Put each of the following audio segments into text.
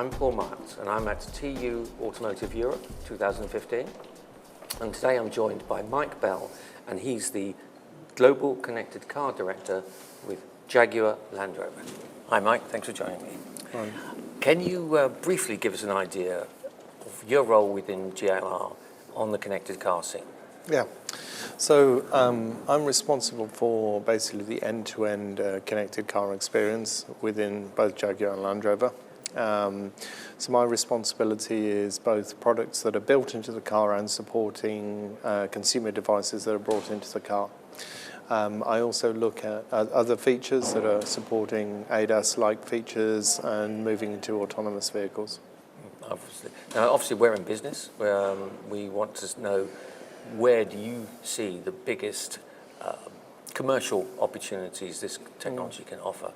I'm Paul Myles, and I'm at TU-Automotive Europe 2015. And today I'm joined by Mike Bell, and he's the Global Connected Car Director with Jaguar Land Rover. Hi Mike, thanks for joining me. Hi. Can you briefly give us an idea of your role within Jaguar on the connected car scene? Yeah. So I'm responsible for basically the end-to-end connected car experience within both Jaguar and Land Rover. So my responsibility is both products that are built into the car and supporting consumer devices that are brought into the car. I also look at other features that are supporting ADAS-like features and moving into autonomous vehicles. Obviously. Now, obviously we're in business. We want to know, where do you see the biggest commercial opportunities this technology can offer?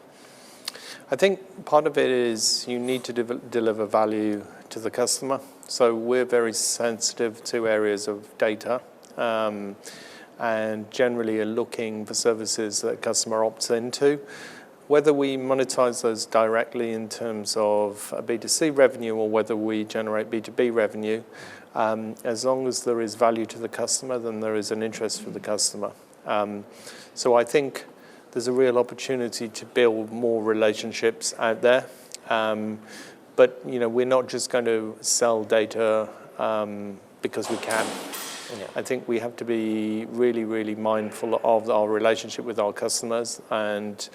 I think part of it is you need to deliver value to the customer. So we're very sensitive to areas of data and generally are looking for services that customer opts into. Whether we monetize those directly in terms of a B2C revenue or whether we generate B2B revenue, as long as there is value to the customer, then there is an interest for the customer. So I think there's a real opportunity to build more relationships out there. But we're not just going to sell data because we can. Yeah. I think we have to be really, really mindful of our relationship with our customers, and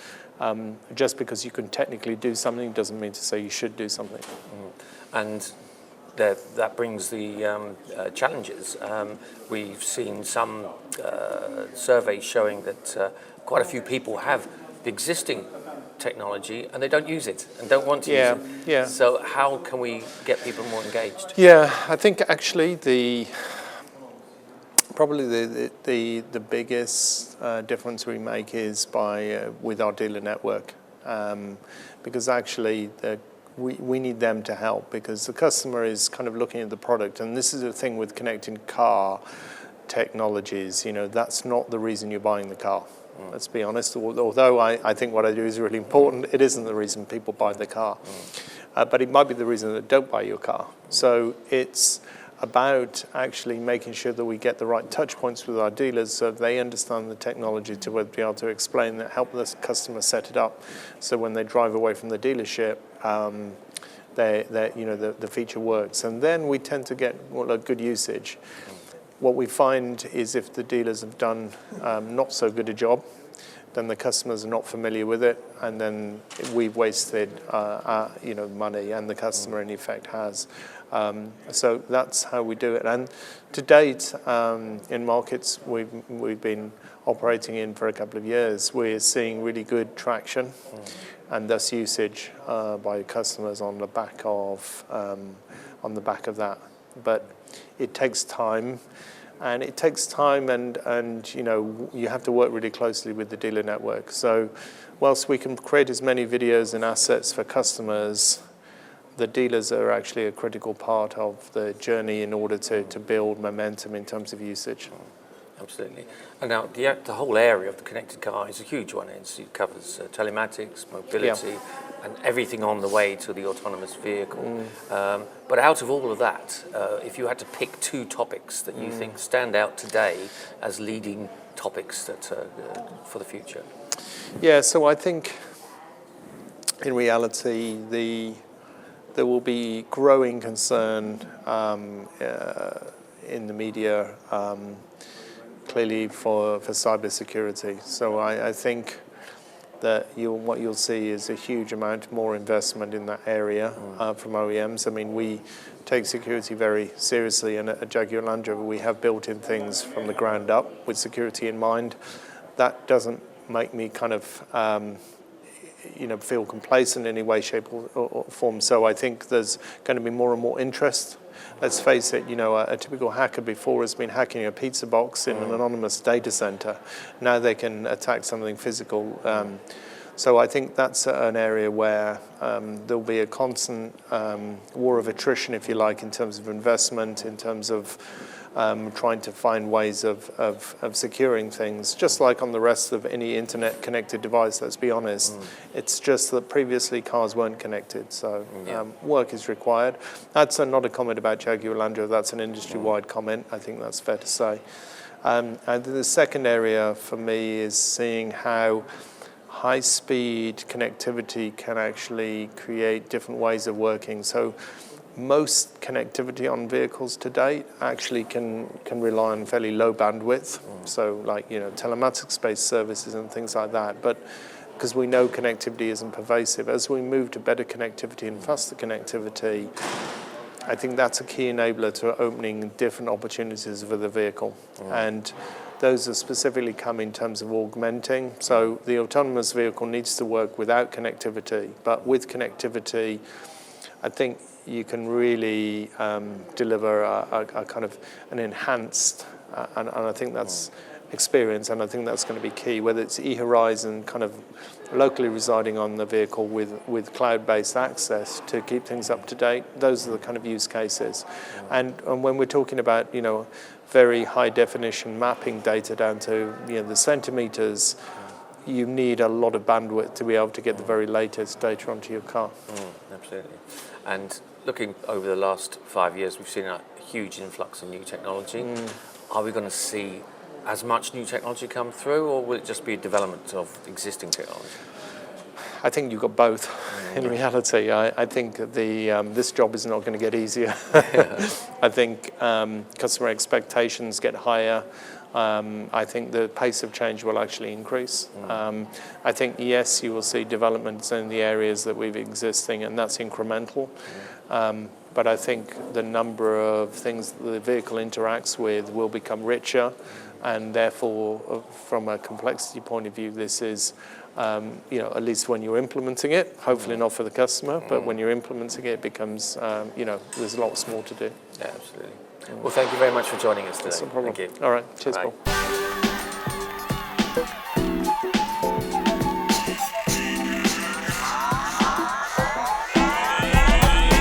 just because you can technically do something doesn't mean to say you should do something. And that brings the challenges. We've seen some surveys showing that quite a few people have the existing technology and they don't use it and don't want to use it. Yeah. So how can we get people more engaged? Yeah, I think actually probably the biggest difference we make is with our dealer network, because actually we need them to help, because the customer is kind of looking at the product, and this is the thing with connected car technologies. That's not the reason you're buying the car. Let's be honest. Although I think what I do is really important, it isn't the reason people buy the car, but it might be the reason that don't buy your car. So it's about actually making sure that we get the right touch points with our dealers so they understand the technology to be able to explain that, help the customer set it up, so when they drive away from the dealership, the feature works. And then we tend to get a good usage. What we find is if the dealers have done not so good a job, then the customers are not familiar with it, and then we've wasted money, and the customer in effect has. So that's how we do it. And to date, in markets we've been operating in for a couple of years, we're seeing really good traction, and thus usage by customers on the back of that. But it takes time. And it takes time, and you have to work really closely with the dealer network. So whilst we can create as many videos and assets for customers, the dealers are actually a critical part of the journey in order to build momentum in terms of usage. Absolutely. And now the whole area of the connected car is a huge one. It covers telematics, mobility, and everything on the way to the autonomous vehicle. But out of all of that, if you had to pick two topics that you think stand out today as leading topics for the future? Yeah, so I think in reality there will be growing concern in the media, clearly for cybersecurity. So I think that what you'll see is a huge amount more investment in that area from OEMs. I mean, we take security very seriously, and at Jaguar Land Rover we have built in things from the ground up with security in mind. That doesn't make me kind of feel complacent in any way, shape or form. So I think there's going to be more and more interest. Let's face it, a typical hacker before has been hacking a pizza box in an anonymous data center. Now they can attack something physical. So I think that's an area where there'll be a constant war of attrition, if you like, in terms of investment, in terms of trying to find ways of securing things, just like on the rest of any internet-connected device, let's be honest. It's just that previously cars weren't connected, so work is required. That's not a comment about Jaguar Land Rover, that's an industry-wide comment. I think that's fair to say. And the second area for me is seeing how high-speed connectivity can actually create different ways of working. So most connectivity on vehicles to date actually can rely on fairly low bandwidth. So like, telematics-based services and things like that. But because we know connectivity isn't pervasive, as we move to better connectivity and faster connectivity, I think that's a key enabler to opening different opportunities for the vehicle. And those are specifically come in terms of augmenting. So the autonomous vehicle needs to work without connectivity, but with connectivity, I think you can really deliver a kind of an enhanced, and I think that's experience, and I think that's going to be key, whether it's eHorizon kind of locally residing on the vehicle with cloud-based access to keep things up to date. Those are the kind of use cases. And when we're talking about, very high definition mapping data down to, the centimeters, you need a lot of bandwidth to be able to get the very latest data onto your car. Absolutely. And looking over the last 5 years, we've seen a huge influx of new technology. Are we going to see as much new technology come through, or will it just be a development of existing technology? I think you've got both. In reality, I think this job is not going to get easier. I think customer expectations get higher. I think the pace of change will actually increase. I think, yes, you will see developments in the areas that we've existing, and that's incremental. But I think the number of things that the vehicle interacts with will become richer, and therefore, from a complexity point of view, this is, at least when you're implementing it, hopefully not for the customer, but when you're implementing it, it becomes, there's lots more to do. Yeah, absolutely. Well, thank you very much for joining us today. That's no problem. Thank you. All right, cheers, Bye. Paul.